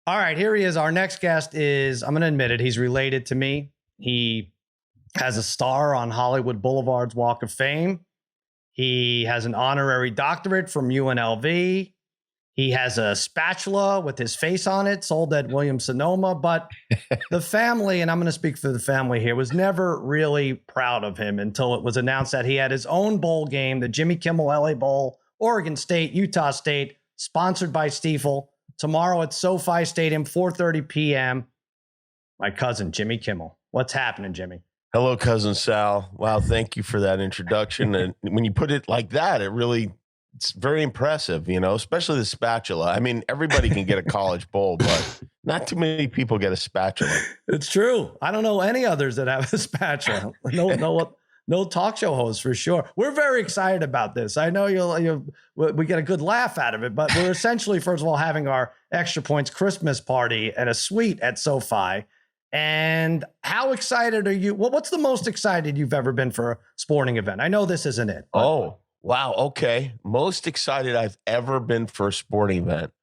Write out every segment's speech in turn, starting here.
All right, here he is. Our next guest is, I'm going to admit it, he's related to me. He has a star on Hollywood Boulevard's Walk of Fame. He has an honorary doctorate from UNLV. He has a spatula with his face on it, sold at Williams-Sonoma. But the family, and I'm going to speak for the family here, was never really proud of him until it was announced that he had his own bowl game, the Jimmy Kimmel LA Bowl, Oregon State, Utah State, sponsored by Stiefel. Tomorrow at SoFi Stadium, 4:30 p.m. My cousin, Jimmy Kimmel. What's happening, Jimmy? Hello, cousin Sal. Wow, thank you for that introduction. And when you put it like that, it's very impressive, especially the spatula. I mean, everybody can get a college bowl, but not too many people get a spatula. It's true. I don't know any others that have a spatula. No talk show hosts for sure. We're very excited about this. I know we get a good laugh out of it, but we're essentially, first of all, having our Extra Points Christmas party at a suite at SoFi. And how excited are you? What's the most excited you've ever been for a sporting event? I know this isn't it. Oh, wow. Okay. Most excited I've ever been for a sporting event.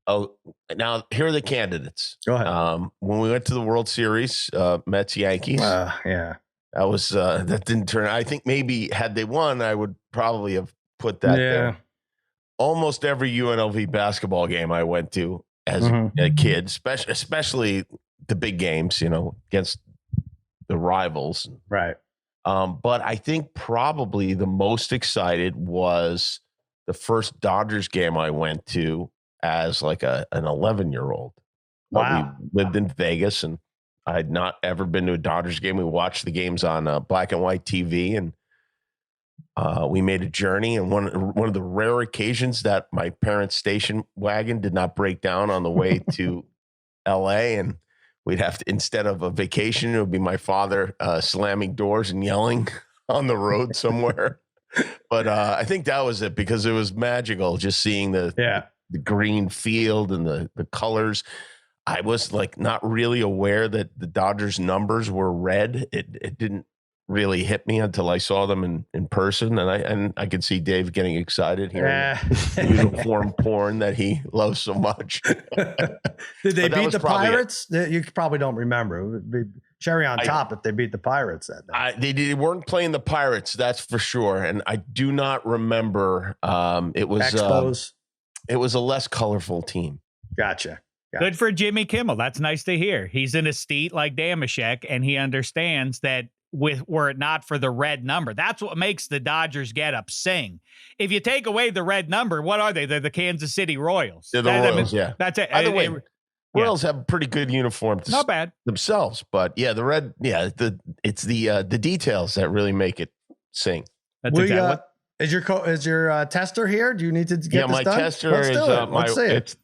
Oh, now here are the candidates. Go ahead. When we went to the World Series, Mets, Yankees. Yeah. That was that didn't turn. I think maybe had they won, I would probably have put that there. Almost every UNLV basketball game I went to as a kid, especially the big games, against the rivals. Right. But I think probably the most excited was the first Dodgers game I went to as like an 11-year-old. Wow. We lived in Vegas, and I had not ever been to a Dodgers game. We watched the games on black and white TV, and we made a journey. And one of the rare occasions that my parents' station wagon did not break down on the way to LA, and we'd have to, instead of a vacation, it would be my father slamming doors and yelling on the road somewhere. But I think that was it, because it was magical just seeing the green field and the colors. I was like not really aware that the Dodgers numbers were red. It didn't really hit me until I saw them in person, and I could see Dave getting excited hearing uniform porn that he loves so much. Did they beat the Pirates? You probably don't remember. It would be cherry on top if they beat the Pirates that night. They weren't playing the Pirates, that's for sure. And I do not remember. It was Expos. It was a less colorful team. Gotcha. Good for Jimmy Kimmel. That's nice to hear. He's an esthete like Namesake, and he understands that were it not for the red number, that's what makes the Dodgers get up sing. If you take away the red number, what are they? They're the Kansas City Royals. They're the Royals, yeah. That's it. By the way, Royals have pretty good uniforms. Not bad themselves, but yeah, the red, it's the details that really make it sing. That's exactly is your tester here? Do you need to get this my done? Tester Let's see it.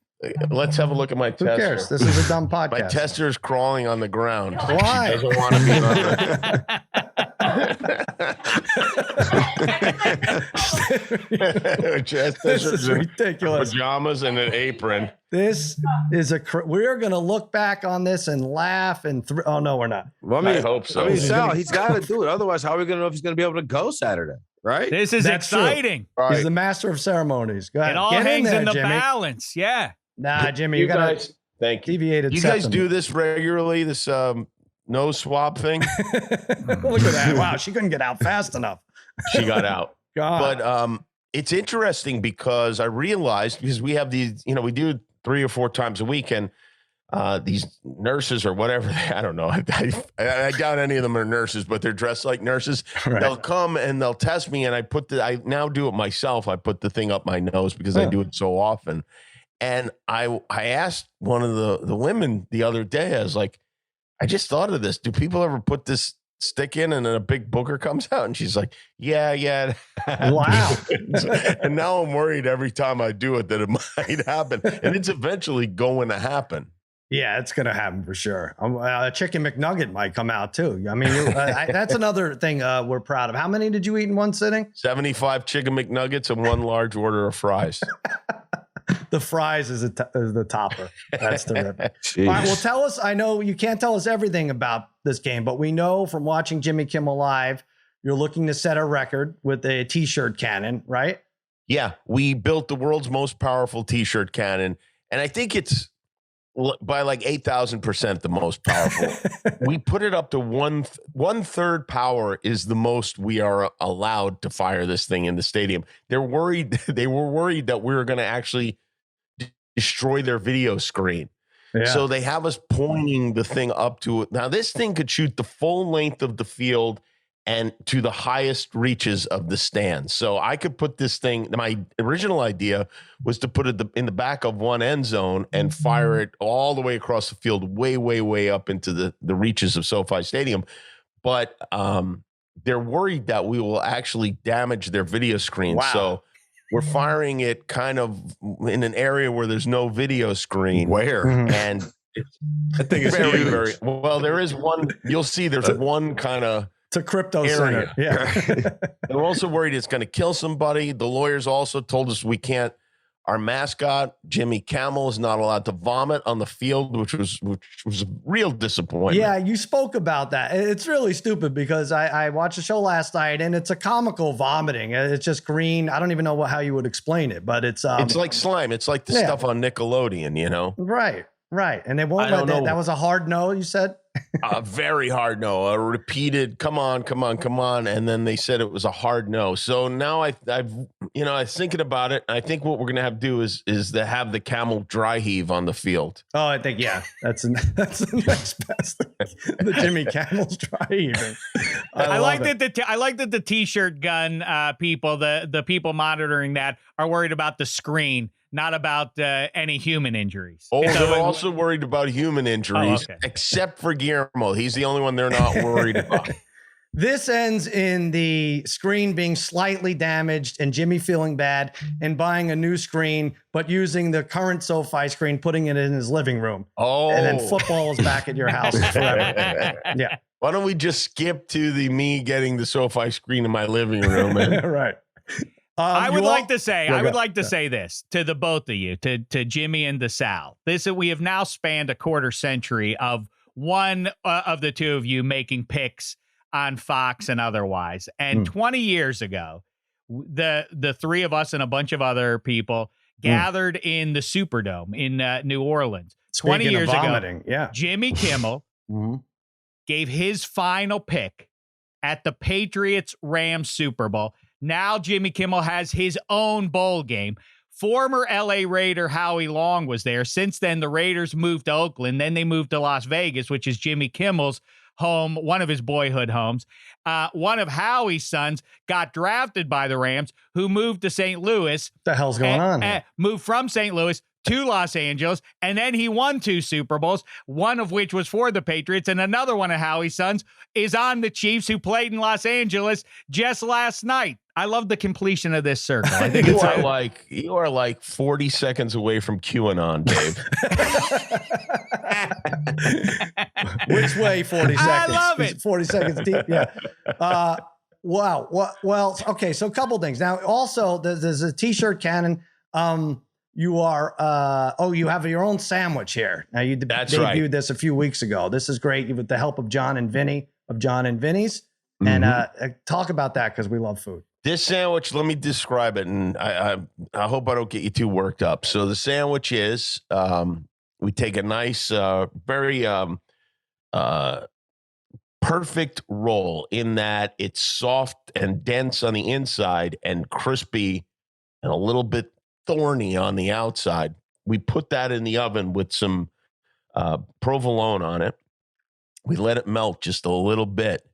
Let's have a look at my tester. Who cares? This is a dumb podcast. My tester is crawling on the ground. Why? She doesn't want to be on it. This is ridiculous. Pajamas and an apron. This is we're going to look back on this and laugh and oh no, we're not. Well, I hope so. I mean, Sal, he's got to do it. Otherwise, how are we going to know if he's going to be able to go Saturday? Right? This is exciting. Right. He's the master of ceremonies. Go ahead. It all hangs in the balance. Yeah. Nah, Jimmy, you got to thank you. Deviated. You guys do this regularly, this nose swab thing? Look at that. Wow, she couldn't get out fast enough. She got out. God. But it's interesting because I realized, because we have these, we do 3 or 4 times a week, and these nurses or whatever, I don't know. I doubt any of them are nurses, but they're dressed like nurses. Right. They'll come and they'll test me, and I now do it myself. I put the thing up my nose because I do it so often. And I asked one of the women the other day, I was like, I just thought of this. Do people ever put this stick in and then a big booger comes out? And she's like, yeah. Wow. And now I'm worried every time I do it that it might happen. And it's eventually going to happen. Yeah, it's going to happen for sure. A chicken McNugget might come out too. I mean, that's another thing we're proud of. How many did you eat in one sitting? 75 chicken McNuggets and 1 large order of fries. The fries is the topper. That's terrific. All right, well, tell us. I know you can't tell us everything about this game, but we know from watching Jimmy Kimmel Live, you're looking to set a record with a T-shirt cannon, right? Yeah, we built the world's most powerful T-shirt cannon, and I think it's by like 8,000% the most powerful. We put it up to one third power is the most we are allowed to fire this thing in the stadium. They were worried that we were going to actually destroy their video screen. Yeah. So they have us pointing the thing up to it. Now, this thing could shoot the full length of the field and to the highest reaches of the stands. So I could put this thing, my original idea was to put it in the back of one end zone and fire it all the way across the field, way, way, way up into the reaches of SoFi Stadium. But they're worried that we will actually damage their video screen. Wow. So we're firing it kind of in an area where there's no video screen. Where? And it's I think it's very, huge. very well. There is one. You'll see. There's one kind of. It's a crypto area. center. Yeah. They're also worried it's going to kill somebody. The lawyers also told us we can't. Our mascot, Jimmy Kimmel, is not allowed to vomit on the field, which was a real disappointment. Yeah, you spoke about that. It's really stupid because I watched the show last night and it's a comical vomiting. It's just green. I don't even know how you would explain it, but it's like slime. It's like the stuff on Nickelodeon, you know? Right. And they won't I let don't that. know. That was a hard no, you said? A very hard no, a repeated come on, and then they said it was a hard no. So now I was thinking about it. I think what we're gonna have to do is to have the camel dry heave on the field. Oh, I think that's the next best thing. The Jimmy Kimmel's dry heaving. I like that the t-shirt gun people, the people monitoring that are worried about the screen, not about any human injuries. Oh, they're also worried about human injuries, okay. except for Guillermo. He's the only one they're not worried about. This ends in the screen being slightly damaged and Jimmy feeling bad and buying a new screen, but using the current SoFi screen, putting it in his living room. Oh, and then football is back at your house forever. Yeah. Why don't we just skip to me getting the SoFi screen in my living room? Right. I would like to say this to the both of you, to Jimmy and to Sal. We have now spanned a quarter century of one of the two of you making picks on Fox and otherwise. And 20 years ago, the three of us and a bunch of other people gathered in the Superdome in New Orleans. Speaking 20 years of vomiting, ago, Jimmy Kimmel gave his final pick at the Patriots-Rams Super Bowl. Now Jimmy Kimmel has his own bowl game. Former LA Raider Howie Long was there. Since then, the Raiders moved to Oakland. Then they moved to Las Vegas, which is Jimmy Kimmel's home, one of his boyhood homes. One of Howie's sons got drafted by the Rams, who moved to St. Louis. What the hell's going on here? Moved from St. Louis to Los Angeles, and then he won 2 Super Bowls, one of which was for the Patriots, and another one of Howie's sons is on the Chiefs, who played in Los Angeles just last night. I love the completion of this circle. I think you are like 40 seconds away from QAnon, Dave. Which way? 40 seconds. I love it. 40 seconds deep. Yeah. Wow. Well, okay. So a couple things. Now, also, there's a t-shirt cannon. You are, you have your own sandwich here. Now, you debuted this a few weeks ago. This is great with the help of John and Vinny of John and Vinny's. And talk about that because we love food. This sandwich, let me describe it, and I hope I don't get you too worked up. So the sandwich is, we take a nice, very perfect roll in that it's soft and dense on the inside and crispy and a little bit thorny on the outside. We put that in the oven with some provolone on it. We let it melt just a little bit.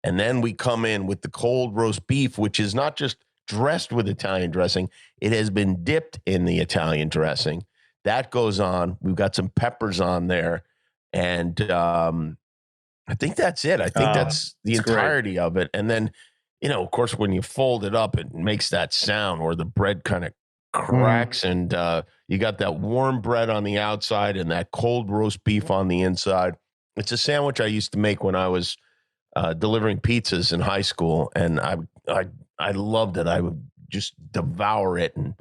And then we come in with the cold roast beef, which is not just dressed with Italian dressing. It has been dipped in the Italian dressing. That goes on. We've got some peppers on there. And I think that's it. I think that's the entirety of it. And then, of course, when you fold it up, it makes that sound where the bread kind of cracks. And you got that warm bread on the outside and that cold roast beef on the inside. It's a sandwich I used to make when I was delivering pizzas in high school, and I loved it. I would just devour it, and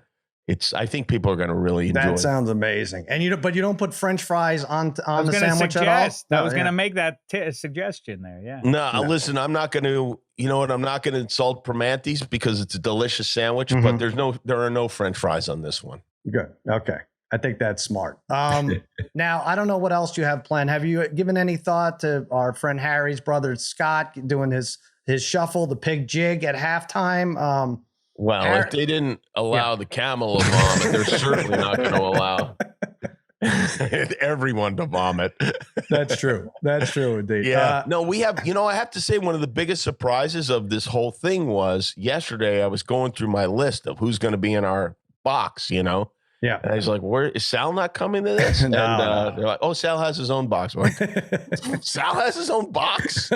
I think people are going to really enjoy it. That sounds amazing. And you don't put French fries on the sandwich at all? I was going to make that suggestion there. Yeah. No, listen, I'm not going to. You know what? I'm not going to insult Primanti's because it's a delicious sandwich, but there are no French fries on this one. Good. Okay. I think that's smart. Now, I don't know what else you have planned. Have you given any thought to our friend Harry's brother Scott doing his shuffle, the pig jig at halftime? Well, if they didn't allow the camel to vomit, they're certainly not going to allow everyone to vomit. That's true. That's true indeed. Yeah. No, we have, I have to say one of the biggest surprises of this whole thing was yesterday I was going through my list of who's going to be in our box, Yeah. And I was like, where is Sal not coming to this? No, and they're like, oh, Sal has his own box. Like, Sal has his own box.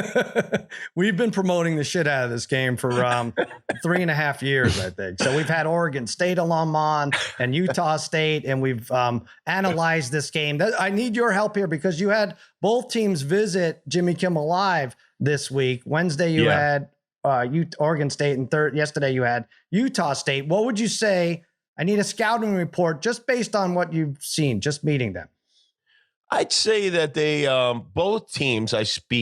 We've been promoting the shit out of this game for 3.5 years, I think. So we've had Oregon State alum on and Utah State, and we've analyzed this game. I need your help here because you had both teams visit Jimmy Kimmel Live this week. Wednesday you had Oregon State, and yesterday you had Utah State. What would you say? I need a scouting report just based on what you've seen, just meeting them. I'd say that they, both teams,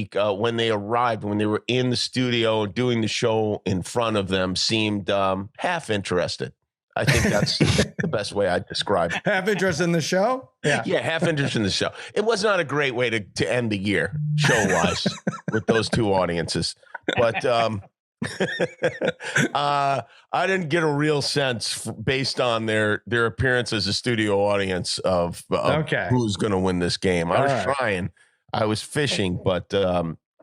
when they arrived, when they were in the studio doing the show in front of them, seemed half interested. I think that's the best way I'd describe it. Half interest in the show? Yeah, half interest in the show. It was not a great way to end the year, show-wise, with those two audiences. But I didn't get a real sense based on their appearance as a studio audience of who's going to win this game. I was trying, I was fishing, but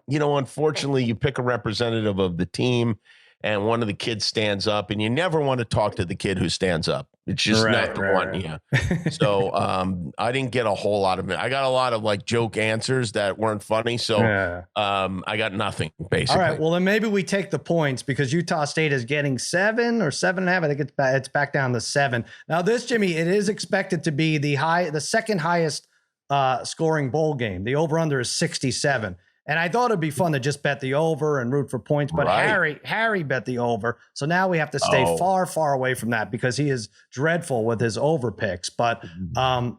unfortunately, you pick a representative of the team, and one of the kids stands up, and you never want to talk to the kid who stands up. It's just not the one. Yeah. So I didn't get a whole lot of it. I got a lot of like joke answers that weren't funny. So I got nothing basically. All right. Well, then maybe we take the points because Utah State is getting 7 or 7.5. I think it's back down to 7. Now this, Jimmy, it is expected to be the second highest scoring bowl game. The over under is 67. And I thought it'd be fun to just bet the over and root for points, but Harry bet the over. So now we have to stay far, far away from that because he is dreadful with his over picks. But I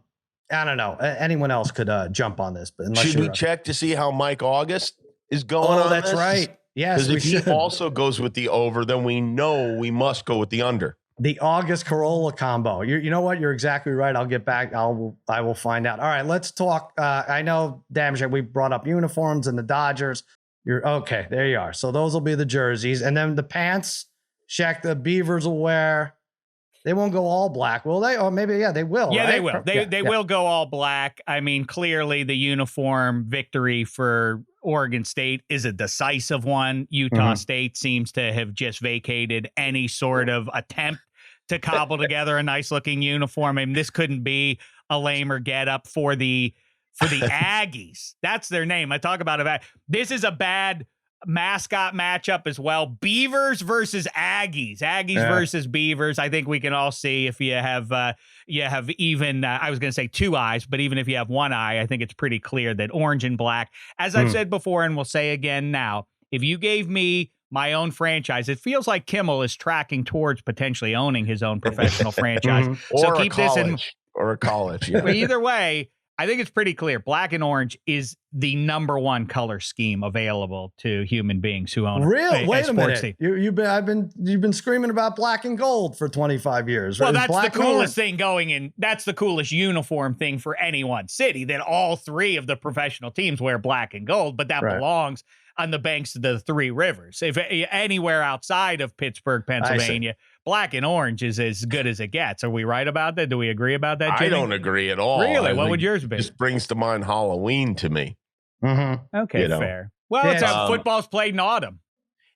don't know. Anyone else could jump on this. But should we check to see how Mike August is going on that's this? Right. Yes, because if he also goes with the over, then we know we must go with the under. The August Corolla combo. You know what? You're exactly right. I'll get back. I will find out. All right, let's talk. I know, Damashek, we brought up uniforms and the Dodgers. You're okay. There you are. So those will be the jerseys, and then the pants. Shaq, the Beavers will wear. They won't go all black, will they? Or maybe they will. Yeah, right? they will. They will go all black. I mean, clearly the uniform victory for Oregon State is a decisive one. Utah State seems to have just vacated any sort of attempt to cobble together a nice looking uniform. I mean, this couldn't be a lamer get up for the Aggies. That's their name. I talk about it. This is a bad mascot matchup as well. Beavers versus Aggies. Versus Beavers. I think we can all see if you have even I was going to say two eyes, but even if you have one eye, I think it's pretty clear that orange and black, as I've said before and will say again now, if you gave me my own franchise, it feels like Kimmel is tracking towards potentially owning his own professional franchise. So or keep this in or a college. Yeah. Either way, I think it's pretty clear. Black and orange is the number one color scheme available to human beings who own Wait a minute. You've been screaming about black and gold for 25 years. Right? Well, that's the coolest thing going in. That's the coolest uniform thing for any one city, that all three of the professional teams wear black and gold, but that belongs on the banks of the three rivers. If anywhere outside of Pittsburgh, Pennsylvania, black and orange is as good as it gets. Are we right about that? Do we agree about that, Jimmy? I don't agree at all. Really? What would yours be? It just brings to mind Halloween to me. Okay, fair. Well, it's football's played in autumn.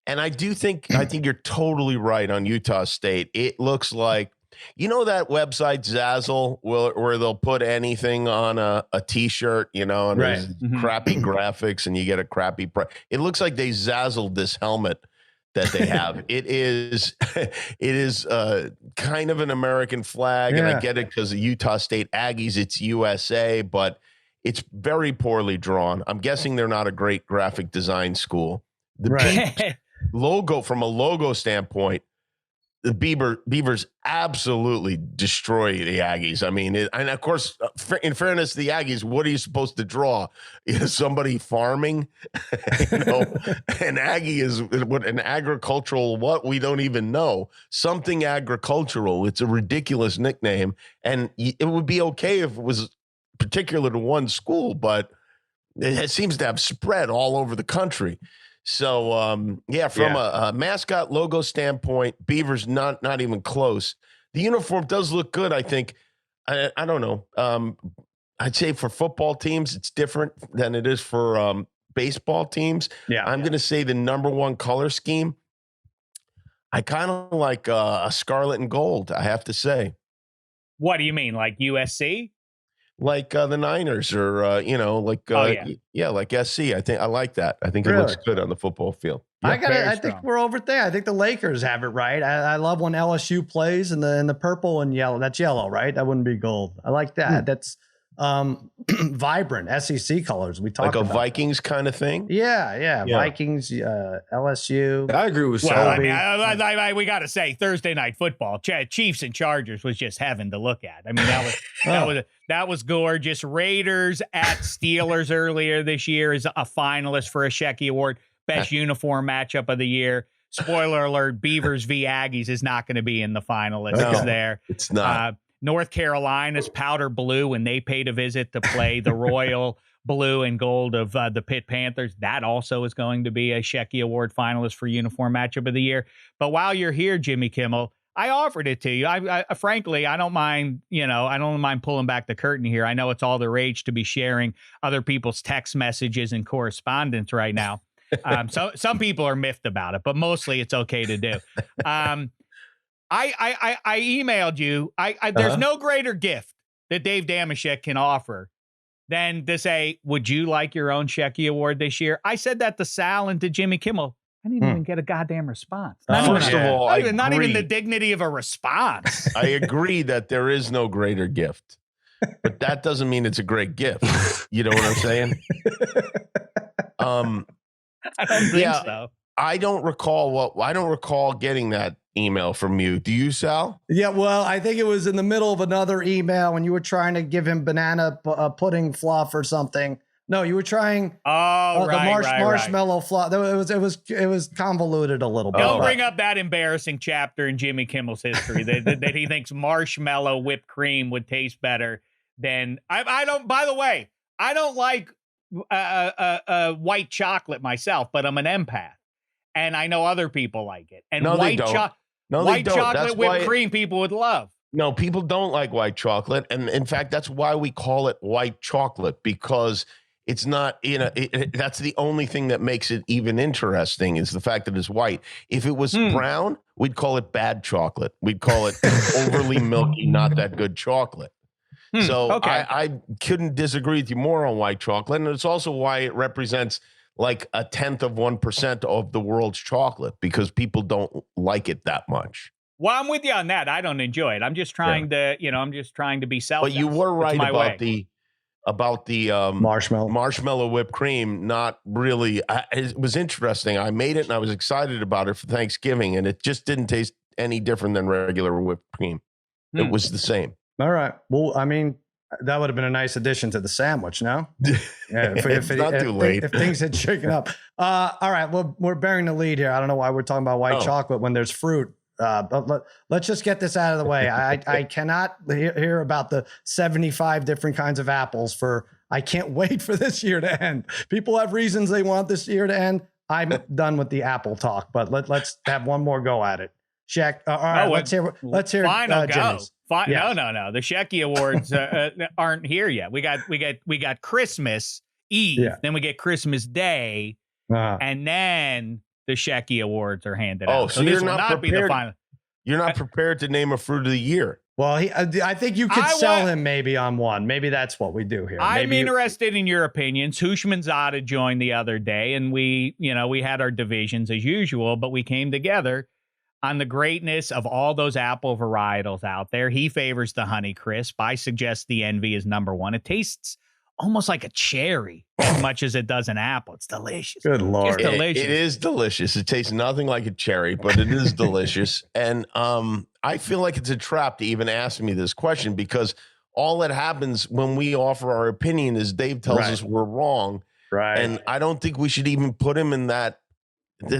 And I think you're totally right on Utah State. It looks like, that website Zazzle where they'll put anything on a t-shirt, and there's crappy graphics and you get a crappy price. It looks like they Zazzled this helmet that they have. It is kind of an American flag, and I get it because the Utah State Aggies, it's USA, but it's very poorly drawn. I'm guessing they're not a great graphic design school. The logo, from a logo standpoint, the Beavers absolutely destroy the Aggies. I mean, and of course, in fairness, the Aggies, what are you supposed to draw? Is somebody farming? An Aggie is what an agricultural, what we don't even know. Something agricultural. It's a ridiculous nickname. And it would be okay if it was particular to one school, but it seems to have spread all over the country. So, from a mascot logo standpoint, Beavers not even close. The uniform does look good, I think. I don't know. I'd say for football teams, it's different than it is for baseball teams. Yeah, I'm going to say the number one color scheme. I kind of like a scarlet and gold, I have to say. What do you mean, like USC? Like the Niners or, like SC. I think I like that. I think it looks good on the football field. I think we're over there. I think the Lakers have it right. I love when LSU plays in the purple and yellow. That's yellow, right? That wouldn't be gold. I like that. That's vibrant SEC colors. We talked like a about Vikings kind of thing. Yeah. Vikings, LSU. I agree with Well, Sal. I mean, we got to say Thursday night football, Chiefs and Chargers was just heaven to look at. I mean, that was gorgeous. Raiders at Steelers earlier this year is a finalist for a Shecky Award, best uniform matchup of the year. Spoiler alert: Beavers v Aggies is not going to be in the finalists there. It's not. North Carolina's powder blue when they paid a visit to play the royal blue and gold of the Pitt Panthers. That also is going to be a Shecky Award finalist for uniform matchup of the year. But while you're here, Jimmy Kimmel, I offered it to you. I frankly, I don't mind, I don't mind pulling back the curtain here. I know it's all the rage to be sharing other people's text messages and correspondence right now. So some people are miffed about it, but mostly it's okay to do. I emailed you. There's no greater gift that Dave Dameshek can offer than to say, would you like your own Shecky Award this year? I said that to Sal and to Jimmy Kimmel. I didn't even get a goddamn response. First of all, not even the dignity of a response. I agree that there is no greater gift, but that doesn't mean it's a great gift. You know what I'm saying? I don't think so. I don't recall getting that email from you. Do you, Sal? Yeah, well, I think it was in the middle of another email when you were trying to give him banana pudding fluff or something. No, you were trying the marshmallow fluff. It was convoluted a little bit. Don't bring up that embarrassing chapter in Jimmy Kimmel's history that he thinks marshmallow whipped cream would taste better than I don't. By the way, I don't like white chocolate myself, but I'm an empath. And I know other people like it. And white chocolate whipped cream people would love. No, people don't like white chocolate. And in fact, that's why we call it white chocolate, because it's not, that's the only thing that makes it even interesting is the fact that it's white. If it was brown, we'd call it bad chocolate. We'd call it overly milky, not that good chocolate. So okay. I couldn't disagree with you more on white chocolate. And it's also why it represents like 1/10% of the world's chocolate, because people don't like it that much. Well, I'm with you on that. I don't enjoy it. I'm just trying to be selfish. But you were right about the marshmallow whipped cream. Not really. It was interesting. I made it and I was excited about it for Thanksgiving, and it just didn't taste any different than regular whipped cream. It was the same. All right. Well, I mean, that would have been a nice addition to the sandwich, no? Yeah, it's not too late. If things had shaken up. All right. Well, we're bearing the lead here. I don't know why we're talking about white chocolate when there's fruit. But let's just get this out of the way. I cannot hear about the 75 different kinds of apples I can't wait for this year to end. People have reasons they want this year to end. I'm done with the apple talk, but let's have one more go at it. Check. All right. Let's hear final go. Jimmy's. Yes. No. The Shecky Awards aren't here yet. We got Christmas Eve, then we get Christmas Day, and then the Shecky Awards are handed out. So you're not prepared. You're not prepared to name a fruit of the year. Well, I think you could sell him maybe on one. Maybe that's what we do here. I'm interested in your opinions. Hushmanzada joined the other day, and we had our divisions as usual, but we came together on the greatness of all those apple varietals out there. He favors the Honeycrisp. I suggest the Envy is number one. It tastes almost like a cherry as much as it does an apple. It's delicious. Good Lord. It's delicious. It is delicious. It tastes nothing like a cherry, but it is delicious. And I feel like it's a trap to even ask me this question because all that happens when we offer our opinion is Dave tells us we're wrong. Right. And I don't think we should even put him in the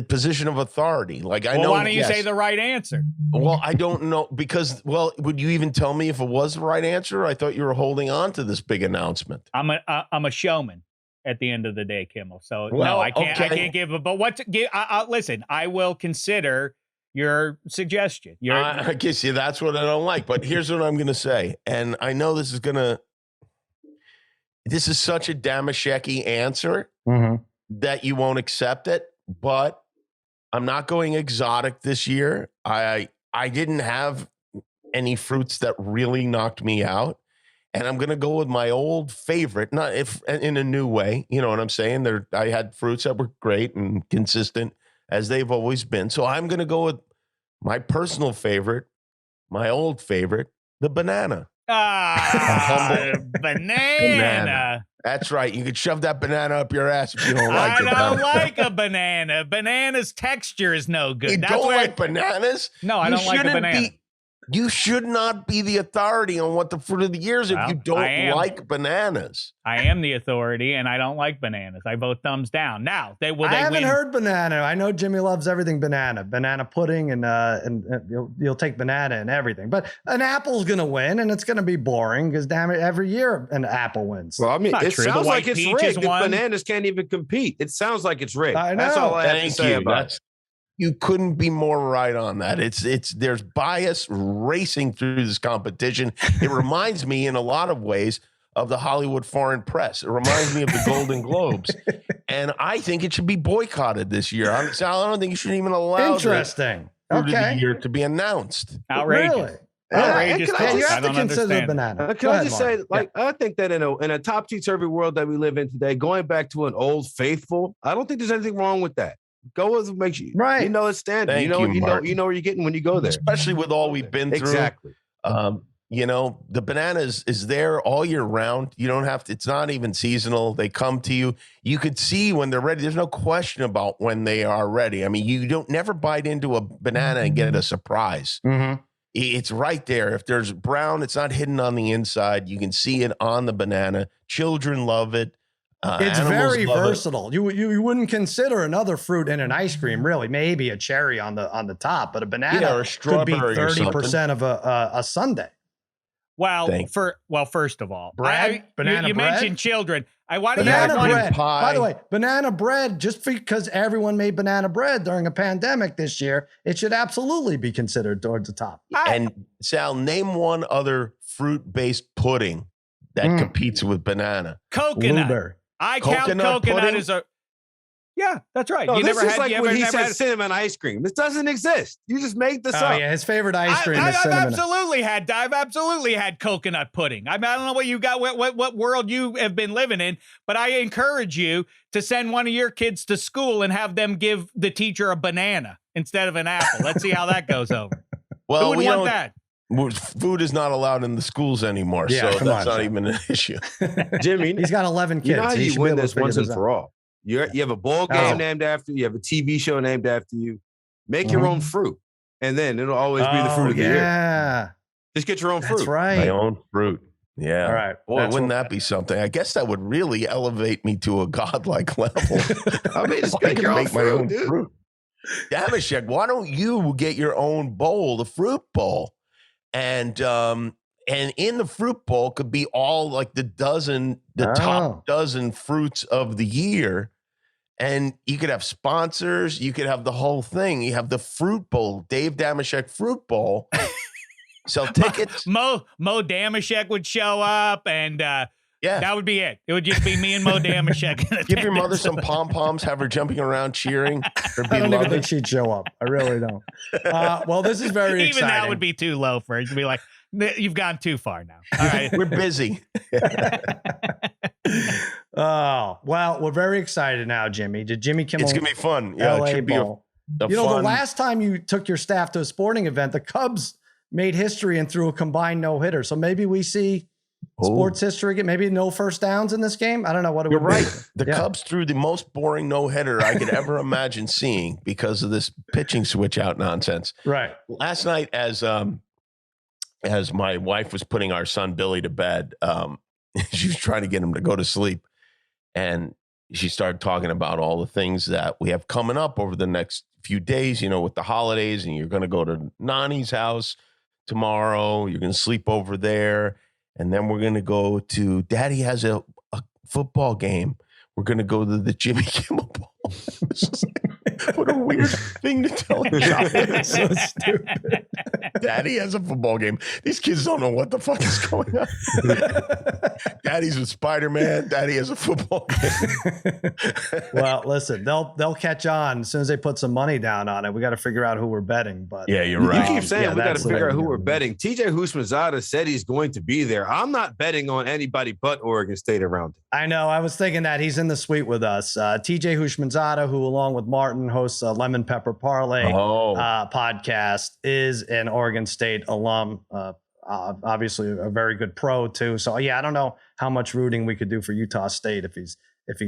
position of authority. Like I know. Why don't you say the right answer? Well, I don't know because, would you even tell me if it was the right answer? I thought you were holding on to this big announcement. I'm a showman at the end of the day, Kimmel. So Well, no, I can't. okay. I can't give. But what to give? Listen, I will consider your suggestion. I guess that's what I don't like. But here's what I'm going to say, and I know this is such a Damashek-y answer that you won't accept it. But I'm not going exotic this year. I didn't have any fruits that really knocked me out. And I'm going to go with my old favorite, not if in a new way. You know what I'm saying? I had fruits that were great and consistent as they've always been. So I'm going to go with my personal favorite, my old favorite, the banana. Banana. That's right. You could shove that banana up your ass if you don't like it. I don't like a banana. Banana's texture is no good. You don't like bananas? No, I don't like a banana. You should not be the authority on what the fruit of the year is if you don't like bananas. I am the authority, and I don't like bananas. I vote thumbs down. Now, I haven't heard banana. I know Jimmy loves everything banana pudding, and you'll take banana and everything. But an apple's going to win, and it's going to be boring because, damn it, every year an apple wins. Well, I mean, it sounds like it's rigged. Won. Bananas can't even compete. It sounds like it's rigged. I know. That's all I have to say about it. You couldn't be more right on that. There's bias racing through this competition. It reminds me in a lot of ways of the Hollywood Foreign Press. It reminds me of the Golden Globes. And I think it should be boycotted this year. Sal, I don't think you should even allow Interesting. the fruit of the year to be announced. Outrageous. Really? Outrageous. You have to consider banana. Can I just say, I think that in a topsy-turvy world that we live in today, going back to an old faithful, I don't think there's anything wrong with that. Go with what makes you right. You know it's standard. You know where you're getting when you go there. Especially with all we've been through. Exactly. The banana is there all year round. You don't have to. It's not even seasonal. They come to you. You could see when they're ready. There's no question about when they are ready. I mean, you don't never bite into a banana and get a surprise. Mm-hmm. It's right there. If there's brown, it's not hidden on the inside. You can see it on the banana. Children love it. It's very versatile. You wouldn't consider another fruit in an ice cream, really. Maybe a cherry on the top, but a banana or a strawberry could be 30% of a sundae. Well, first of all, banana bread. You mentioned children. Banana bread. By the way, banana bread. Just because everyone made banana bread during a pandemic this year, it should absolutely be considered towards the top. And Sal, name one other fruit-based pudding that competes with banana. Coconut. Blueberry. I count coconut as a. Yeah, that's right. No, you this never is had. Like you when he never said had, cinnamon ice cream. This doesn't exist. You just made this up. Yeah, his favorite ice cream is I've cinnamon. absolutely had coconut pudding. I don't know what you got, what world you have been living in, but I encourage you to send one of your kids to school and have them give the teacher a banana instead of an apple. Let's see how that goes over. Well, Who would want that? Food is not allowed in the schools anymore, so that's not even an issue. Jimmy, he's got 11 kids. You know how you win this once and out. for all. You have a bowl game named after you. You have a TV show named after you. Make your own fruit, and then it'll always be the fruit of the year. Yeah, just get your own fruit. That's right. My own fruit. Yeah. All right. Boy, wouldn't that be something? I guess that would really elevate me to a godlike level. I mean, just make your own fruit, dude. fruit. Damashek, why don't you get your own bowl, the fruit bowl? And in the fruit bowl could be all like the top dozen fruits of the year. And you could have sponsors. You could have the whole thing. You have the fruit bowl, Dave Damashek fruit bowl. Sell tickets. Mo Damashek would show up, and that would be it. It would just be me and Mo Damashek. Give your mother some pom-poms. Have her jumping around cheering. I don't even think she'd show up. I really don't. Well, this is very Even exciting. that would be too low for it to be like, you've gone too far now. All right. We're busy. Oh, well, we're very excited now, Jimmy. Did Jimmy Kimmel It's going to be fun. Yeah, LA it should Bowl. be a the fun... last time you took your staff to a sporting event, the Cubs made history and threw a combined no-hitter. So maybe we see sports history. Maybe no first downs in this game. I don't know what it You're would be. right. The Cubs threw the most boring no-hitter I could ever imagine seeing because of this pitching switch out nonsense. Right. Last night, as my wife was putting our son Billy to bed, she was trying to get him to go to sleep, and she started talking about all the things that we have coming up over the next few days, with the holidays, and you're going to go to Nani's house tomorrow. You're going to sleep over there. And then we're going to go to Daddy has a football game. We're going to go to the Jimmy Kimmel Bowl. What a weird thing to tell a child. It's so stupid. Daddy has a football game. These kids don't know what the fuck is going on. Daddy's with Spider-Man. Daddy has a football game. Well, listen, they'll catch on as soon as they put some money down on it. We got to figure out who we're betting. But yeah, you're right. You keep saying we got to figure out who we're we're betting. TJ Houshmandzadeh said he's going to be there. I'm not betting on anybody but Oregon State around it. I know. I was thinking that he's in the suite with us. TJ Houshmandzadeh, who along with Martin hosts a Lemon Pepper Parlay podcast, is an Oregon State alum. Obviously a very good pro too. So yeah, I don't know how much rooting we could do for Utah State if he's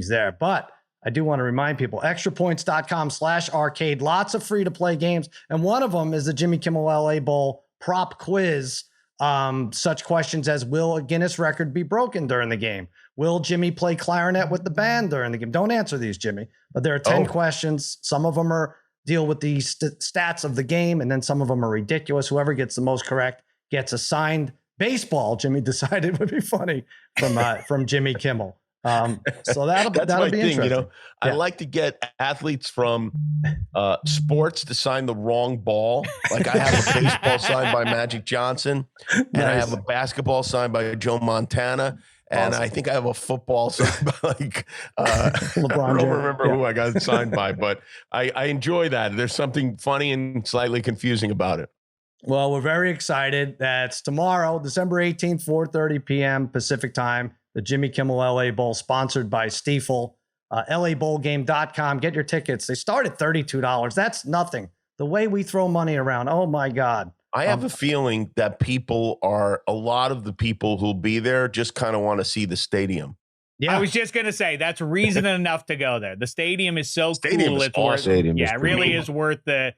there. But I do want to remind people, extrapoints.com/arcade, lots of free to play games. And one of them is the Jimmy Kimmel LA Bowl prop quiz. Such questions as, will a Guinness record be broken during the game? Will Jimmy play clarinet with the band during the game? Don't answer these, Jimmy. But there are 10 questions. Some of them deal with the stats of the game, and then some of them are ridiculous. Whoever gets the most correct gets a signed baseball. Jimmy decided would be funny from Jimmy Kimmel. So that'll be interesting. Yeah. I like to get athletes from sports to sign the wrong ball. Like I have a baseball signed by Magic Johnson, and I have a basketball signed by Joe Montana. And I think I have a football signed by LeBron. I don't remember who I got signed by, but I enjoy that. There's something funny and slightly confusing about it. Well, we're very excited. That's tomorrow, December 18th, 4:30 p.m. Pacific time. The Jimmy Kimmel LA Bowl, sponsored by Stiefel. LABowlgame.com. Get your tickets. They start at $32. That's nothing. The way we throw money around, oh my God. I have a feeling that a lot of the people who'll be there just kind of want to see the stadium. Yeah, I was just going to say that's reason enough to go there. The stadium is so cool. It's awesome. It really is worth the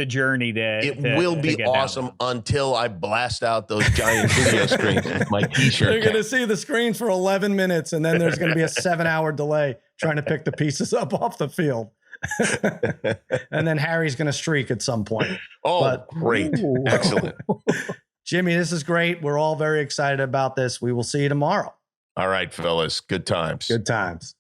journey to. It will be awesome until I blast out those giant video screens with my T-shirt. You're going to see the screens for 11 minutes, and then there's going to be a 7-hour delay trying to pick the pieces up off the field. And then Harry's going to streak at some point. Great. Excellent. Jimmy, this is great. We're all very excited about this. We will see you tomorrow. All right, fellas. Good times. Good times.